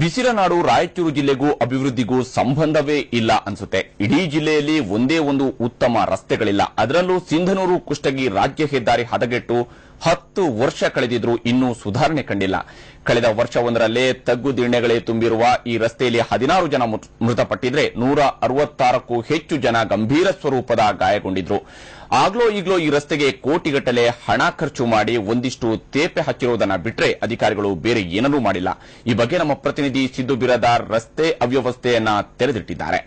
ಬಿಸಿಲನಾಡು ರಾಯಚೂರು ಜಿಲ್ಲೆಗೂ ಅಭಿವೃದ್ಧಿಗೂ ಸಂಬಂಧವೇ ಇಲ್ಲ ಅನ್ಸುತ್ತೆ. ಇಡೀ ಜಿಲ್ಲೆಯಲ್ಲಿ ಒಂದೇ ಒಂದು ಉತ್ತಮ ರಸ್ತೆಗಳಿಲ್ಲ. ಅದರಲ್ಲೂ ಸಿಂಧನೂರು ಕುಷ್ಟಗಿ ರಾಜ್ಯ ಹೆದ್ದಾರಿ ಹದಗೆಟ್ಟು 10 ವರ್ಷ ಕಳೆದಿದ್ರೂ ಇನ್ನೂ ಸುಧಾರಣೆ ಕಂಡಿಲ್ಲ. ಕಳೆದ ವರ್ಷವೊಂದರಲ್ಲೇ ತಗ್ಗು ದಿಣ್ಣೆಗಳೇ ತುಂಬಿರುವ ಈ ರಸ್ತೆಯಲ್ಲಿ 16 ಜನ ಮೃತಪಟ್ಟಿದ್ರೆ 166ಕ್ಕೂ ಹೆಚ್ಚು ಜನ ಗಂಭೀರ ಸ್ವರೂಪದ ಗಾಯಗೊಂಡಿದ್ರು. ಆಗ್ಲೋ ಈಗ್ಲೋ ಈ ರಸ್ತೆಗೆ ಕೋಟಿಗಟ್ಟಲೆ ಹಣ ಖರ್ಚು ಮಾಡಿ ಒಂದಿಷ್ಟು ತೇಪೆ ಹಚ್ಚಿರುವುದನ್ನ ಬಿಟ್ರೆ ಅಧಿಕಾರಿಗಳು ಬೇರೆ ಏನನ್ನೂ ಮಾಡಿಲ್ಲ. ಈ ಬಗ್ಗೆ ನಮ್ಮ ಪ್ರತಿನಿಧಿ ಸಿದ್ದು ಬಿರಾದಾರ್ ರಸ್ತೆ ಅವ್ಯವಸ್ಥೆಯನ್ನ ತೆರೆದಿಟ್ಟಿದ್ದಾರೆ.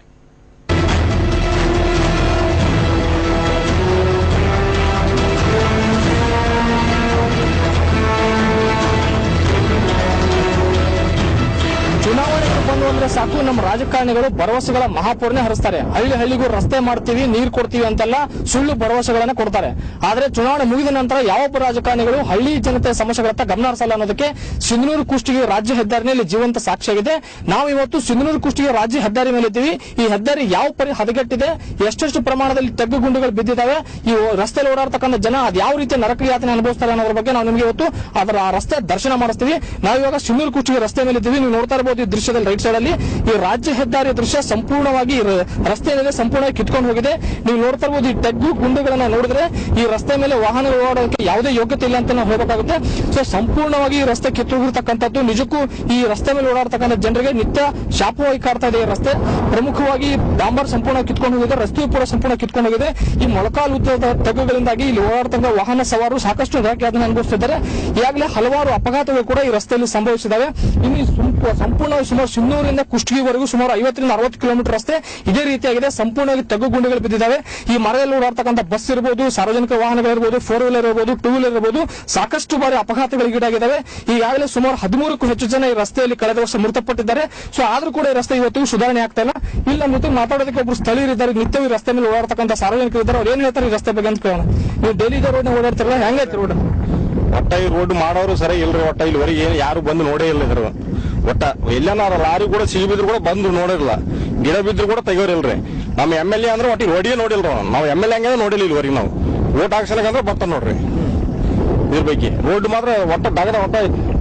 ಚುನಾವಣೆಗೆ ಬಂದು ಅಂದ್ರೆ ಸಾಕು ನಮ್ಮ ರಾಜಕಾರಣಿಗಳು ಭರವಸೆಗಳ ಮಹಾಪೂರ್ಣೆ ಹರಿಸ್ತಾರೆ. ಹಳ್ಳಿಗೂ ರಸ್ತೆ ಮಾಡ್ತೀವಿ, ನೀರು ಕೊಡ್ತೀವಿ ಅಂತೆಲ್ಲ ಸುಳ್ಳು ಭರವಸೆಗಳನ್ನ ಕೊಡ್ತಾರೆ. ಆದ್ರೆ ಚುನಾವಣೆ ಮುಗಿದ ನಂತರ ಯಾವೊಬ್ಬ ರಾಜಕಾರಣಿಗಳು ಹಳ್ಳಿ ಜನತೆಯ ಸಮಸ್ಯೆಗಳತ್ತ ಗಮನ ಹರಿಸಲ್ಲ ಅನ್ನೋದಕ್ಕೆ ಸಿಂಧನೂರು ಕುಷ್ಟಗಿ ರಾಜ್ಯ ಹೆದ್ದಾರಿನಲ್ಲಿ ಜೀವಂತ ಸಾಕ್ಷಿಯಾಗಿದೆ. ನಾವು ಇವತ್ತು ಸಿಂಧನೂರು ಕುಷ್ಟಗಿ ರಾಜ್ಯ ಹೆದ್ದಾರಿ ಮೇಲೆ ಇದ್ದೀವಿ. ಈ ಹೆದ್ದಾರಿ ಯಾವ ಪರಿ ಹದಗೆಟ್ಟಿದೆ, ಎಷ್ಟೆಷ್ಟು ಪ್ರಮಾಣದಲ್ಲಿ ತಗ್ಗು ಗುಂಡಿಗಳು ಬಿದ್ದಿದ್ದಾವೆ, ಈ ರಸ್ತೆಯಲ್ಲಿ ಓಡಾಡ್ತಕ್ಕಂಥ ಜನ ಅದು ಯಾವ ರೀತಿಯ ನರಕ ಯಾತನೆ ಅನುಭವಿಸ್ತಾರೆ ಅನ್ನೋದ್ರ ಬಗ್ಗೆ ನಾವು ನಿಮಗೆ ಇವತ್ತು ಅದರ ರಸ್ತೆ ದರ್ಶನ ಮಾಡಿಸ್ತೀವಿ. ನಾವಿವಾಗ ಸಿಂಧನೂರು ಕುಷ್ಟಗಿ ರಸ್ತೆ ಮೇಲೆ ಇದ್ದೀವಿ. ನೀವು ನೋಡ್ತಾ ಇರಬಹುದು ಈ ದೃಶ್ಯದಲ್ಲಿ ರೈಟ್ ಸೈಡ್ ಅಲ್ಲಿ ಈ ರಾಜ್ಯ ಹೆದ್ದಾರಿಯ ದೃಶ್ಯ ಸಂಪೂರ್ಣವಾಗಿ ರಸ್ತೆ ಮೇಲೆ ಸಂಪೂರ್ಣವಾಗಿ ಕಿತ್ಕೊಂಡು ಹೋಗಿದೆ. ನೀವು ನೋಡ್ತಾ ಇರಬಹುದು ಈ ತಗ್ಗು ಗುಂಡಿಗಳನ್ನ ನೋಡಿದ್ರೆ ಈ ರಸ್ತೆ ಮೇಲೆ ವಾಹನಗಳು ಓಡಾಡೋಕೆ ಯಾವುದೇ ಯೋಗ್ಯತೆ ಇಲ್ಲ ಅಂತ ನಾವು ಹೇಳಬೇಕಾಗುತ್ತೆ. ಸೊ ಸಂಪೂರ್ಣವಾಗಿ ಈ ರಸ್ತೆ ಕಿತ್ತೋಗಿರ್ತಕ್ಕಂಥದ್ದು ನಿಜಕ್ಕೂ ಈ ರಸ್ತೆ ಮೇಲೆ ಓಡಾಡ್ತಕ್ಕಂಥ ಜನರಿಗೆ ನಿತ್ಯ ಶಾಪವಾಗಿ ಕಾಡ್ತಾ ಇದೆ. ಈ ರಸ್ತೆ ಪ್ರಮುಖವಾಗಿ ಡಾಂಬರ್ ಸಂಪೂರ್ಣ ಕಿತ್ಕೊಂಡು ಹೋಗಿದೆ, ರಸ್ತೆಯು ಕೂಡ ಸಂಪೂರ್ಣ ಕಿತ್ಕೊಂಡು ಹೋಗಿದೆ. ಈ ಮೊಳಕಾಲು ಉದ್ದದ ತಗ್ಗುಗಳಿಂದಾಗಿ ಇಲ್ಲಿ ಓಡಾಡ್ತಕ್ಕಂಥ ವಾಹನ ಸವಾರರು ಸಾಕಷ್ಟು ನರಕಯಾತನೆ ಅನುಭವಿಸುತ್ತಿದ್ದಾರೆ. ಈಗಾಗಲೇ ಹಲವಾರು ಅಪಘಾತಗಳು ಕೂಡ ಈ ರಸ್ತೆಯಲ್ಲಿ ಸಂಭವಿಸಿದ್ದಾವೆ. ಇನ್ನು ಸಂಪೂರ್ಣವಾಗಿ ಸುಮಾರು ಸಿನ್ನೂರಿಂದ ಕುಷ್ಟಗಿವರೆಗೂ ಸುಮಾರು 50ರಿಂದ 60 ಕಿಲೋಮೀಟರ್ ರಸ್ತೆ ಇದೇ ರೀತಿಯಾಗಿದೆ. ಸಂಪೂರ್ಣವಾಗಿ ತಗ್ಗು ಗುಂಡಿಗಳು ಬಿದ್ದಿದ್ದಾವೆ. ಈ ಮರದಲ್ಲಿ ಓಡಾಡ್ತಕ್ಕಂಥ ಬಸ್ ಇರಬಹುದು, ಸಾರ್ವಜನಿಕ ವಾಹನಗಳಿರಬಹುದು, 4 ವೀಲರ್ ಇರಬಹುದು, 2 ವೀಲರ್ ಇರಬಹುದು, ಸಾಕಷ್ಟು ಬಾರಿ ಅಪಘಾತಗಳಿಗೀಡಾಗಿದ್ದಾವೆ. ಈಗಾಗಲೇ ಸುಮಾರು 13ಕ್ಕೂ ಹೆಚ್ಚು ಜನ ಈ ರಸ್ತೆಯಲ್ಲಿ ಕಳೆದ ವರ್ಷ ಮೃತಪಟ್ಟಿದ್ದಾರೆ. ಸೊ ಆದ್ರೂ ಕೂಡ ಈ ರಸ್ತೆ ಇವತ್ತಿಗೂ ಸುಧಾರಣೆ ಆಗ್ತಾ ಇಲ್ಲ. ಇಲ್ಲ ಮತ್ತು ಮಾತಾಡೋದಕ್ಕೆ ಒಬ್ಬರು ಸ್ಥಳೀಯರಿದ್ದಾರೆ, ನಿತ್ಯವೂ ಈ ರಸ್ತೆ ಮೇಲೆ ಓಡಾಡ್ತಕ್ಕಂಥ ಸಾರ್ವಜನಿಕರು ಇದ್ದಾರೆ. ಅವ್ರು ಏನ್ ಹೇಳ್ತಾರೆ ಈ ರಸ್ತೆ ಬಗ್ಗೆ ಅಂತ ಕೇಳೋಣ. ನೀವು ಡೈಲಿ ರೋಡ್ ಓಡಾಡ್ತಿರಲ್ಲ, ಹೆಂಗೈತಿ ರೋಡ್? ಒಟ್ಟ ಈ ರೋಡ್ ಮಾಡೋರು ಸರಿ ಇಲ್ರಿ. ಒಟ್ಟ ಇಲ್ಲಿವರೆಗೆ ಏನು ಯಾರು ಬಂದು ನೋಡೇ ಇಲ್ಲ. ಇದ್ರ ಒಟ್ಟ ಎಲ್ಲಾರ ಲಾರಿ ಕೂಡ ಸಿಗಿಬಿದ್ರು ಕೂಡ ಬಂದು ನೋಡಿರಲ್ಲ, ಗಿಡ ಬಿದ್ರು ಕೂಡ ತೆಗೋರಿಲ್ರಿ. ನಮ್ಮ MLA ಅಂದ್ರೆ ಒಟ್ಟಿಗೆ ರೋಡಿಗೆ ನೋಡಿಲ್ರಿ. ನಾವು MLA ಹಂಗೆ ನೋಡಿಲ್ಲ ಇಲ್ವರೆಗೆ. ನಾವು ಓಟ್ ಹಾಕ್ಸಲಂದ್ರೆ ಬರ್ತಾನೆ ನೋಡ್ರಿ. ಇದ್ರ ಬಗ್ಗೆ ರೋಡ್ ಮಾತ್ರ ಒಟ್ಟ ಡಗದ ಒಟ್ಟ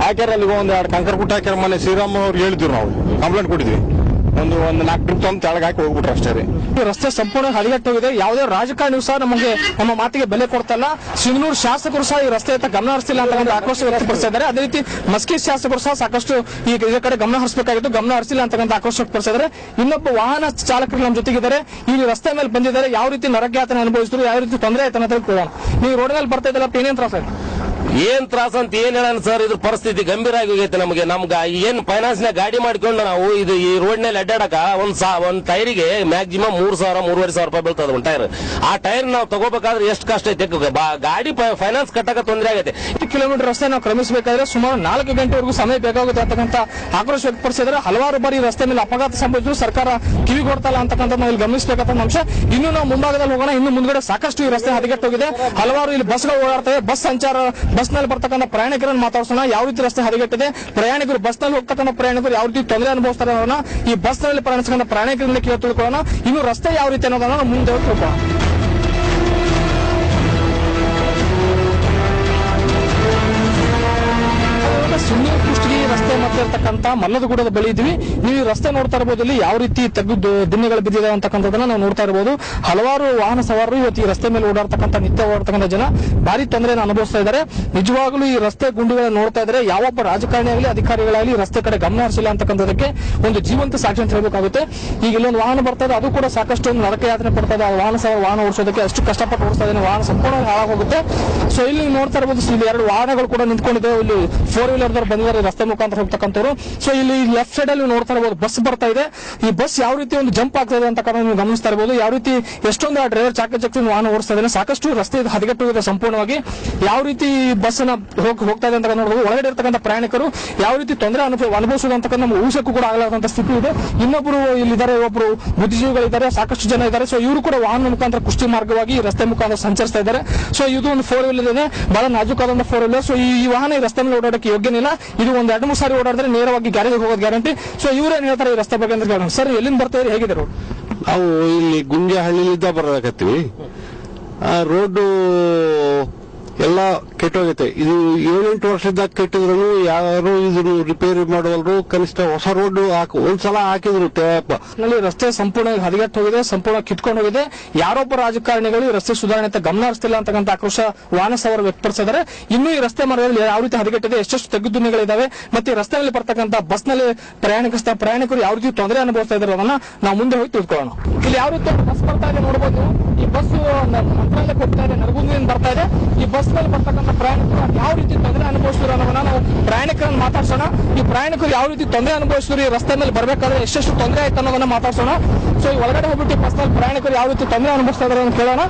ಹಾಕ್ಯಾರ. ಅಲ್ಲಿ ಒಂದ್ 2 ಕಂಕರ್ ಕುಟ್ಟ ಹಾಕ್ಯಾರ. ಮೊನ್ನೆ ಶ್ರೀರಾಮ್ ಅವ್ರಿಗೆ ಹೇಳಿದ್ವಿ, ನಾವು ಕಂಪ್ಲೇಂಟ್ ಕೊಟ್ಟಿದ್ವಿ. ಒಂದು 4 ಟ್ರಿಪ್ ತಂದು ತೆಳಗೆ ಹಾಕಿ ಹೋಗ್ಬಿಟ್ರು ಅಷ್ಟೇ ರೀ. ರಸ್ತೆ ಸಂಪೂರ್ಣ ಹದಗೆಟ್ಟೋಗಿದೆ. ಯಾವುದೇ ರಾಜಕಾರಣಿಯೂ ಸಹ ನಮ್ಮ ಮಾತಿಗೆ ಬೆಲೆ ಕೊಡ್ತಲ್ಲ. ಸಿಂಧನೂರು ಶಾಸಕರು ಸಹ ಈ ರಸ್ತೆಯತ್ತ ಗಮನ ಹರಿಸಿಲ್ಲ ಅಂತ ಆಕ್ರೋಶ ವ್ಯಕ್ತಪಡಿಸ್ತಾ ಇದ್ದಾರೆ. ಅದೇ ರೀತಿ ಮಸ್ಕಿ ಶಾಸಕರು ಸಹ ಸಾಕಷ್ಟು ಈ ಕಡೆ ಗಮನ ಹರಿಸಬೇಕಾಗಿತ್ತು, ಗಮನ ಹರಿಸಿಲ್ಲ ಅಂತಕ್ಕಂಥ ಆಕ್ರೋಶ ವ್ಯಕ್ತಪಡಿಸ್ತಾ ಇದ್ದಾರೆ. ಇನ್ನೊಬ್ಬ ವಾಹನ ಚಾಲಕರು ನಮ್ಮ ಜೊತೆಗಿದ್ದಾರೆ. ಈ ರಸ್ತೆ ಮೇಲೆ ಬಂದಿದ್ದಾರೆ, ಯಾವ ರೀತಿ ನರಕಯಾತನೆ ಅನುಭವಿಸಿದ್ರು, ಯಾವ ರೀತಿ ತೊಂದರೆ ಆಯ್ತು ಅಂತ ತಿಳ್ಕೊಳ್ಳೋಣ. ನೀವು ರೋಡ್ ಮೇಲೆ ಬರ್ತಾ ಇದ್ದಲ್ಲ, ಏನೇನ್ ತ್ರಾಸ ಆಯ್ತು? ಏನ್ ತ್ರಾಸ ಅಂತ ಏನ್ ಹೇಳೋಣ ಸರ್. ಇದ್ರ ಪರಿಸ್ಥಿತಿ ಗಂಭೀರ ಆಗಿ ಹೋಗೈತೆ. ನಮ್ಗೆ ಏನ್ ಫೈನಾನ್ಸ್ ನ ಗಾಡಿ ಮಾಡ್ಕೊಂಡು ನಾವು ಈ ರೋಡ್ ನಲ್ಲಿ ಅಡ್ಡಾಡಕ ಒಂದ್ ಟೈರಿಗೆ ಮ್ಯಾಕ್ಸಿಮಮ್ 3,000-3,500 ರೂಪಾಯಿ ಬೀಳ್ತದ ಒಂದ್ ಟೈರ್. ಆ ಟೈರ್ ನಾವು ತಗೋಬೇಕಾದ್ರೆ ಎಷ್ಟು ಕಷ್ಟ ಐತೆ. ಗಾಡಿ ಫೈನಾನ್ಸ್ ಕಟ್ಟಕ ತೊಂದರೆ ಆಗೈತೆ. 10 ಕಿಲೋಮೀಟರ್ ರಸ್ತೆ ನಾವು ಕ್ರಮಿಸಬೇಕಾದ್ರೆ ಸುಮಾರು 4 ಗಂಟೆವರೆಗೂ ಸಮಯ ಬೇಕಾಗುತ್ತೆ ಅಂತಕ್ಕಂಥ ಆಕ್ರೋಶ ವ್ಯಕ್ತಪಡಿಸಿದ್ರೆ. ಹಲವಾರು ಬಾರಿ ರಸ್ತೆ ಮೇಲೆ ಅಪಘಾತ ಸಂಭವಿಸಿದ್ರು ಸರ್ಕಾರ ಕಿವಿಗೊಡ್ತಲ್ಲ ಅಂತಕ್ಕಂಥ ನಾವು ಇಲ್ಲಿ ಗಮನಿಸಬೇಕಂತ ಅಂಶ. ಇನ್ನು ನಾವು ಮುಂಭಾಗದಲ್ಲಿ ಹೋಗೋಣ. ಇನ್ನು ಮುಂದ್ಗಡೆ ಸಾಕಷ್ಟು ಈ ರಸ್ತೆ ಹದಗೆಟ್ಟೋಗಿದೆ. ಹಲವಾರು ಇಲ್ಲಿ ಬಸ್ಗಳು ಓಡಾಡ್ತವೆ. ಬಸ್ ಸಂಚಾರ, ಬಸ್ ನಲ್ಲಿ ಬರ್ತಕ್ಕಂಥ ಪ್ರಯಾಣಿಕರನ್ನು ಮಾತಾಡ್ಸೋಣ. ಯಾವ ರೀತಿ ರಸ್ತೆ ಹದಗೆಟ್ಟಿದೆ, ಪ್ರಯಾಣಿಕರು ಬಸ್ ನಲ್ಲಿ ಹೋಗ್ತಕ್ಕಂಥ ಪ್ರಯಾಣಿಕರು ಯಾವ ರೀತಿ ತೊಂದರೆ ಅನುಭವಿಸ್ತಾರೆ ಅನ್ನೋಣ. ಈ ಬಸ್ ನಲ್ಲಿ ಪ್ರಯಾಣಿಸತಕ್ಕಂಥ ಪ್ರಯಾಣಿಕರಿಂದ ಕೇಳಿ ತಿಳ್ಕೊಳ್ಳೋಣ. ಇನ್ನು ರಸ್ತೆ ಯಾವ ರೀತಿ ಅನ್ನೋದನ್ನ ಮುಂದೆ ತಿಳ್ಕೊಳ್ಳೋಣ. ಸಿಂಧನೂರು ಕುಷ್ಟಗಿ ರಸ್ತೆ ಮತ್ತೆ ಇರ್ತಕ್ಕಂಥ ಮಲ್ಲದಗುಡದ ಬಳಿ ಇದ್ವಿ. ನೀವು ರಸ್ತೆ ನೋಡ್ತಾ ಇರಬಹುದು. ಇಲ್ಲಿ ಯಾವ ರೀತಿ ತಗ್ಗು ದಿಣ್ಣೆಗಳು ಬಿದ್ದಿದೆ ಅಂತಕ್ಕಂಥದನ್ನ ನಾವು ನೋಡ್ತಾ ಇರಬಹುದು. ಹಲವಾರು ವಾಹನ ಸವಾರರು ಇವತ್ತು ಈ ರಸ್ತೆ ಮೇಲೆ ಓಡಾಡ್ತಕ್ಕಂಥ ನಿತ್ಯ ಓಡಾಡ್ತಕ್ಕಂಥ ಜನ ಭಾರಿ ತೊಂದರೆಯನ್ನು ಅನುಭವಿಸ್ತಾ ಇದ್ದಾರೆ. ನಿಜವಾಗ್ಲೂ ಈ ರಸ್ತೆ ಗುಂಡಿಗಳನ್ನು ನೋಡ್ತಾ ಇದ್ರೆ ಯಾವೊಬ್ಬ ರಾಜಕಾರಣಿ ಆಗಲಿ ಅಧಿಕಾರಿಗಳಾಗಲಿ ಈ ರಸ್ತೆ ಕಡೆ ಗಮನ ಹರಿಸಿಲ್ಲ ಅಂತಕ್ಕಂಥದಕ್ಕೆ ಒಂದು ಜೀವಂತ ಸಾಕ್ಷಿ ಅಂತ ಹೇಳಬೇಕಾಗುತ್ತೆ. ಈಗ ಇಲ್ಲೊಂದು ವಾಹನ ಬರ್ತಾ ಇದೆ, ಅದು ಕೂಡ ಸಾಕಷ್ಟು ಒಂದು ನರಕ ಯಾತನೆ ಪಡ್ತಾ ಇದೆ. ವಾಹನ ಸವಾರ ವಾಹನ ಓಡಿಸೋದಕ್ಕೆ ಅಷ್ಟು ಕಷ್ಟಪಟ್ಟು ಓಡಿಸ್ತಾ ಇದ್ದಾನೆ, ವಾಹನ ಸಂಪೂರ್ಣ ಹಾಳಾಗೋಗುತ್ತೆ. ಸೊ ಇಲ್ಲಿ ನೋಡ್ತಾ ಇರಬಹುದು, ಇಲ್ಲಿ 2 ವಾಹನಗಳು ಕೂಡ ನಿಂತ್ಕೊಂಡಿದೆ. ಇಲ್ಲಿ 4 ವೀಲರ್ ಬಂದಿದ್ದಾರೆ ರಸ್ತೆ ಮುಖಾಂತರ ಹೋಗ್ತಕ್ಕಂಥವ್ರು. ಸೊ ಇಲ್ಲಿ ಲೆಫ್ಟ್ ಸೈಡ್ ಅಲ್ಲಿ ನೋಡ್ತಾ ಇರಬಹುದು ಬಸ್ ಬರ್ತಾ ಇದೆ. ಈ ಬಸ್ ಯಾವ ರೀತಿ ಒಂದು ಜಂಪ್ ಆಗ್ತಾ ಇದೆ ಅಂತ ನೀವು ಗಮನಿಸ್ತಾ ಇರಬಹುದು. ಯಾವ ರೀತಿ ಎಷ್ಟೊಂದು ಆ ಡ್ರೈವರ್ ಚಾಕಚಕ್ಯ ವಾಹನ ಓಡಿಸ್ತಾ ಇದ್ದಾನೆ. ಸಾಕಷ್ಟು ರಸ್ತೆ ಹದಗೆಟ್ಟೋಗಿದೆ ಸಂಪೂರ್ಣವಾಗಿ. ಯಾವ ರೀತಿ ಬಸ್ ಅನ್ನ ಹೋಗ್ತಾ ಇದೆ ಅಂತ ನೋಡಬಹುದು. ಒಳಗಡೆ ಇರ್ತಕ್ಕಂಥ ಪ್ರಯಾಣಿಕರು ಯಾವ ರೀತಿ ತೊಂದರೆ ಅನುಭವಿಸೋದು ಅಂತಕ್ಕಂಥ ನಮ್ಮ ಊಹೆಗೂ ಕೂಡ ಆಗಲಾದಂತ ಸ್ಥಿತಿ ಇದೆ. ಇನ್ನೊಬ್ಬರು ಇಲ್ಲಿದ್ದಾರೆ, ಒಬ್ಬರು ಬುದ್ಧಿಜೀವಿಗಳಿದ್ದಾರೆ, ಸಾಕಷ್ಟು ಜನ ಇದ್ದಾರೆ. ಸೊ ಇವರು ಕೂಡ ವಾಹನ ಮುಖಾಂತರ ಕುಷ್ಟಗಿ ಮಾರ್ಗವಾಗಿ ಈ ರಸ್ತೆ ಮುಖಾಂತರ ಸಂಚರಿಸ್ತಾ ಇದ್ದಾರೆ. ಸೊ ಇದು ಒಂದು 4 ವೀಲರ್ ಇದೆ, ಬಹಳ ನಾಜೂಕಾದಂತ 4 ವೀಲರ್. ಸೊ ಈ ವಾಹನ ಈ ರಸ್ತೆ ಮೇಲೆ ಓಡಾಡಕ್ಕೆ ಯೋಗ್ಯನಿಲ್ಲ. ಇದು ಒಂದ್ 2-3 ಸಾರಿ ಓಡಾಡಿದ್ರೆ ನೇರವಾಗಿ ಗ್ಯಾರೇಜ್ ಹೋಗೋದು ಗ್ಯಾರಂಟಿ. ಸೊ ಇವ್ರೇನ್ ಹೇಳ್ತಾರೆ ಈ ರಸ್ತೆ ಬಗ್ಗೆ ಅಂತ ಕೇಳೋಣ. ಸರ್, ಎಲ್ಲಿಂದ ಬರ್ತಾ ಇದ್ರೆ, ಹೇಗಿದೆ ರೋಡ್? ನಾವು ಇಲ್ಲಿ ಗುಂಜಹಳ್ಳಿಲಿದ್ದ ಬರಕತ್ತೀವಿ. ರೋಡ್ ಎಲ್ಲ ಕೆಟ್ಟೋಗೈತೆ. ಇದು 7-8 ವರ್ಷದ ಕೆಟ್ಟಿದ್ರು ಯಾರು ಇದನ್ನು ರಿಪೇರಿ ಮಾಡುವಲ್ರು. ಕನಿಷ್ಠ ಹೊಸ ರೋಡ್ ಒಂದ್ಸಲ ಹಾಕಿದ್ರು ಟ್ಯಾಪ್ ನಲ್ಲಿ ರಸ್ತೆ ಸಂಪೂರ್ಣ ಹದಗೆಟ್ಟು ಹೋಗಿದೆ, ಸಂಪೂರ್ಣ ಕಿತ್ಕೊಂಡು ಹೋಗಿದೆ. ಯಾರೊಬ್ಬ ರಾಜಕಾರಣಿಗಳು ಈ ರಸ್ತೆ ಸುಧಾರಣೆ ಅಂತ ಗಮನ ಹರಿಸ್ತಿಲ್ಲ ಅಂತಕ್ಕಂಥ ಆಕ್ರೋಶ ವಾಹನ ಸವಾರರು ವ್ಯಕ್ತಪಡಿಸಿದ್ದಾರೆ. ಇನ್ನೂ ಈ ರಸ್ತೆ ಮಾರ್ಗದಲ್ಲಿ ಯಾವ ರೀತಿ ಹದಗೆಟ್ಟಿದೆ, ಎಷ್ಟೆಷ್ಟು ತೆಗ್ಗುದಿನಿಗಳಿದಾವೆ, ಮತ್ತೆ ಈ ರಸ್ತೆಯಲ್ಲಿ ಬರ್ತಕ್ಕಂಥ ಬಸ್ನಲ್ಲಿ ಪ್ರಯಾಣಿಕರು ಯಾವ ರೀತಿ ತೊಂದರೆ ಅನುಭವಿಸ್ತಾ ಇದ್ದಾರೆ ಅದನ್ನ ನಾವು ಮುಂದೆ ಹೋಗಿ ತಿಳ್ಕೊಳ್ಳೋಣ. ಇಲ್ಲಿ ಯಾವ ರೀತಿ ಬಸ್ ಬರ್ತಾ ಇದೆ ನೋಡಬಹುದು. ಈ ಬಸ್ ಮಂತ್ರಾಲಯಕ್ಕೆ ಹೋಗ್ತಾ ಇದೆ, ನರಗುಂದದಿಂದ ಬರ್ತಾ ಇದೆ. ಈ ಬಸ್ ನಲ್ಲಿ ಬರ್ತಕ್ಕಂಥ ಪ್ರಯಾಣಿಕರು ಯಾವ ರೀತಿ ತೊಂದರೆ ಅನುಭವಿಸಿದ್ರು ಅನ್ನೋದನ್ನ ನಾವು ಪ್ರಯಾಣಿಕರನ್ನು ಮಾತಾಡ್ಸೋಣ. ಈ ಪ್ರಯಾಣಿಕರು ಯಾವ ರೀತಿ ತೊಂದರೆ ಅನುಭವಿಸಿದ್ರು, ಈ ರಸ್ತೆ ಮೇಲೆ ಬರಬೇಕಾದ್ರೆ ಎಷ್ಟೆಷ್ಟು ತೊಂದರೆ ಆಯ್ತು ಅನ್ನೋದನ್ನ ಮಾತಾಡ್ಸೋಣ. ಸೊ ಈ ಒಳಗಡೆ ಹೋಗ್ಬಿಟ್ಟು ಬಸ್ ನಲ್ಲಿ ಪ್ರಯಾಣಿಕರು ಯಾವ ರೀತಿ ತೊಂದರೆ ಅನುಭವಿಸ್ತಾ ಇದ್ದಾರೆ ಅಂತ ಕೇಳೋಣ.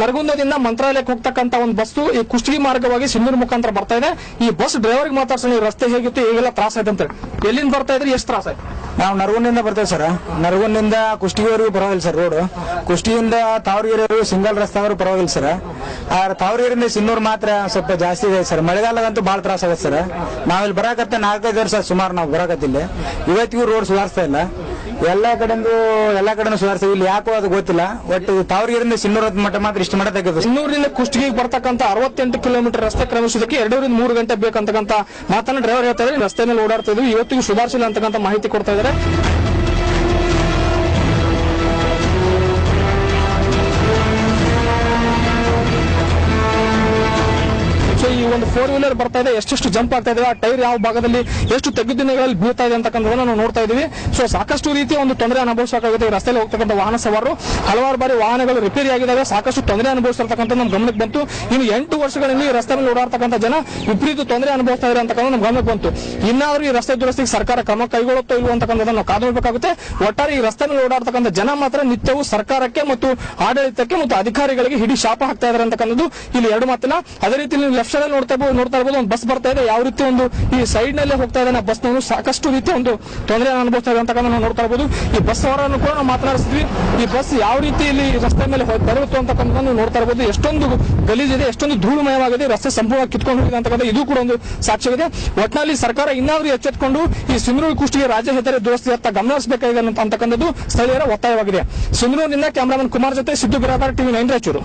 ನರಗುಂದದಿಂದ ಮಂತ್ರಾಲಯಕ್ಕೆ ಹೋಗ್ತಕ್ಕಂತ ಒಂದು ಬಸ್ ಈ ಕುಷ್ಟಗಿ ಮಾರ್ಗವಾಗಿ ಸಿಂಧೂರು ಮುಖಾಂತರ ಬರ್ತಾ ಇದೆ. ಈ ಬಸ್ ಡ್ರೈವರ್ಗೆ ಮಾತಾಡ್ಸೋಣ, ಈ ರಸ್ತೆ ಹೇಗಿತ್ತು, ಈಗೆಲ್ಲ ತ್ರಾಸ ಆಯ್ತು ಅಂತ. ಎಲ್ಲಿಂದ ಬರ್ತಾ ಇದ್ರಿ, ಎಷ್ಟು ತ್ರಾಸ ಆಯ್ತು? ನಾವು ನರಗುಂದಿಂದ ಬರ್ತೇವೆ ಸರ್. ನರಗುಂದಿಂದ ಕುಷ್ಟಗಿವರೆಗೂ ಪರವಾಗಿಲ್ಲ ಸರ್ ರೋಡ್. ಕುಷ್ಟಗಿಯಿಂದ ತಾವರಗೆರೆವರೆಗೂ ಸಿಂಗಲ್ ರಸ್ತೆ ಆದ್ರೂ ಪರವಾಗಿಲ್ಲ ಸರ್. ತಾವರಗೆರೆಯಿಂದ ಸಿನ್ನೂರು ಮಾತ್ರ ಸ್ವಲ್ಪ ಜಾಸ್ತಿ ಇದೆ ಸರ್. ಮಳೆಗಾಲದಂತೂ ಬಹಳ ತ್ರಾಸ ಆಗುತ್ತೆ ಸರ್. ನಾವಿಲ್ಲಿ ಬರಾಕತ್ತೆ 4-5 ವರ್ಷ ಸುಮಾರು ನಾವು ಬರಾಕತ್ತಿಲ್ಲ. ಇವತ್ತಿಗೂ ರೋಡ್ ಸುಧಾರಿಸ್ತಾ ಇಲ್ಲ. ಎಲ್ಲಾ ಕಡೆನೂ ಸುಧಾರಿಸ್ತೀವಿ. ಇಲ್ಲಿ ಯಾಕೋ ಅದು ಗೊತ್ತಿಲ್ಲ. ಒಟ್ಟು ತಾವರಗೆರೆಯಿಂದ ಸಿನ್ನೂರ ಮಟ್ಟ ಮಾತ್ರ ಇಷ್ಟು ಮಟ್ಟ ತೆಗೆದು ಸಿನ್ನೂರಿನಿಂದ ಕುಷ್ಟಗಿಗೆ ಬರ್ತಕ್ಕಂಥ 68 ಕಿಲೋಮೀಟರ್ ರಸ್ತೆ ಕ್ರಮಿಸೋದಕ್ಕೆ 2-3 ಗಂಟೆ ಬೇಕಂತಕ್ಕಂಥ ಮಾತನ್ನ ಡ್ರೈವರ್ ಹೇಳ್ತಾ ಇದ್ದಾರೆ. ರಸ್ತೆ ಮೇಲೆ ಓಡಾಡ್ತಾ ಇದ್ವಿ, ಇವತ್ತಿಗೂ ಸುಧಾರಿಸಿಲ್ಲ ಅಂತಕ್ಕಂಥ ಮಾಹಿತಿ ಕೊಡ್ತಾ ಇದ್ದಾರೆ. ಈ ಒಂದು 4-ವೀಲರ್ ಬರ್ತಾ ಇದೆ, ಎಷ್ಟೆಷ್ಟು ಜಂಪ್ ಆಗ್ತಾ ಇದೆ, ಆ ಟೈರ್ ಯಾವ ಭಾಗದಲ್ಲಿ ಎಷ್ಟು ತೆಗೆದಿನಗಳಲ್ಲಿ ಬೀಳ್ತಾ ಇದೆ ಅಂತಕ್ಕಂಥದನ್ನ ನಾವು ನೋಡ್ತಾ ಇದೀವಿ. ಸೊ ಸಾಕಷ್ಟು ರೀತಿಯ ಒಂದು ತೊಂದರೆ ಅನುಭವಿಸಬೇಕಾಗುತ್ತೆ ಈ ರಸ್ತೆಯಲ್ಲಿ ಹೋಗ್ತಕ್ಕಂಥ ವಾಹನ ಸವಾರರು. ಹಲವಾರು ಬಾರಿ ವಾಹನಗಳು ರಿಪೇರಿ ಆಗಿದ್ದಾವೆ, ಸಾಕಷ್ಟು ತೊಂದರೆ ಅನುಭವಿಸಿರ್ತಕ್ಕಂಥ ನಮ್ಮ ಗಮನಕ್ಕೆ ಬಂತು. ಇನ್ನು 8 ವರ್ಷಗಳಿಂದ ಈ ರಸ್ತೆ ಮೇಲೆ ಓಡಾಡ್ತಕ್ಕಂಥ ಜನ ವಿಪರೀತ ತೊಂದರೆ ಅನುಭವಿಸ್ತಾ ಇದ್ದಾರೆ ಅಂತಕ್ಕಂಥ ನಮ್ಮ ಗಮನಕ್ಕೆ ಬಂತು. ಇನ್ನಾದ್ರೂ ಈ ರಸ್ತೆ ದುರಸ್ತಿಗೆ ಸರ್ಕಾರ ಕ್ರಮ ಕೈಗೊಳ್ಳುತ್ತೋ ಇಲ್ವೋ ಅಂತಕ್ಕಂಥದನ್ನು ನಾವು ಕಾದುಕೊಳ್ಳಬೇಕಾಗುತ್ತೆ. ಒಟ್ಟಾರೆ ಈ ರಸ್ತೆ ಮೇಲೆ ಓಡಾಡ್ತಕ್ಕಂಥ ಜನ ಮಾತ್ರ ನಿತ್ಯವೂ ಸರ್ಕಾರಕ್ಕೆ ಮತ್ತು ಆಡಳಿತಕ್ಕೆ ಮತ್ತು ಅಧಿಕಾರಿಗಳಿಗೆ ಹಿಡಿ ಶಾಪ ಹಾಕ್ತಾ ಇದ್ದಾರೆ ಅಂತಕ್ಕಂಥದ್ದು ಇಲ್ಲಿ ಎರಡು ಮಾತಿನ. ಅದೇ ರೀತಿ ನೀವು ಲೆಫ್ಟ್ ಸೈಡ್ ನೋಡ್ತಾ ಇರಬಹುದು, ಒಂದು ಬಸ್ ಬರ್ತಾ ಇದೆ, ಯಾವ ರೀತಿ ಒಂದು ಈ ಸೈಡ್ ನಲ್ಲಿ ಹೋಗ್ತಾ ಇದೆ ಬಸ್ ನವರು ಸಾಕಷ್ಟು ರೀತಿಯ ಒಂದು ತೊಂದರೆ ಅನುಭವಿಸ್ತಾ ಇದೆ ಅಂತಕ್ಕಂಥ ನಾವು ನೋಡ್ತಾ ಇರಬಹುದು. ಈ ಬಸ್ ಅವರನ್ನು ಕೂಡ ನಾವು ಮಾತನಾಡಿಸಿದ್ವಿ. ಈ ಬಸ್ ಯಾವ ರೀತಿ ಇಲ್ಲಿ ರಸ್ತೆ ಮೇಲೆ ಬರುತ್ತೋ ಅಂತಕ್ಕಂಥದ್ದನ್ನು ನೋಡ್ತಾ ಇರಬಹುದು. ಎಷ್ಟೊಂದು ಗಲೀಜಿದೆ, ಎಷ್ಟೊಂದು ಧೂಳುಮಯವಾಗಿದೆ, ರಸ್ತೆ ಸಂಪೂರ್ಣ ಕಿತ್ಕೊಂಡು ಹೋಗಿದೆ ಅಂತಕ್ಕಂಥ ಇದು ಕೂಡ ಒಂದು ಸಾಕ್ಷ್ಯವಿದೆ. ಒಟ್ಟಿನಲ್ಲಿ ಸರ್ಕಾರ ಇನ್ನಾದ್ರೂ ಎಚ್ಚೆತ್ತುಕೊಂಡು ಈ ಸಿಂಧನೂರು ಕುಷ್ಟಗಿ ರಾಜ್ಯ ಹೆದ್ದಾರಿ ದುರಸ್ತಿಯತ್ತ ಗಮನ ಹರಿಸಬೇಕಾಗಿದೆ ಅಂತಕ್ಕಂಥದ್ದು ಸ್ಥಳೀಯರ ಒತ್ತಾಯವಾಗಿದೆ. ಸಿಂಧನೂರಿನಿಂದ ಕ್ಯಾಮರಾಮನ್ ಕುಮಾರ್ ಜೊತೆ ಸಿದ್ದು ಬಿರಾದಾರ್, TV9 ರಾಯಚೂರು.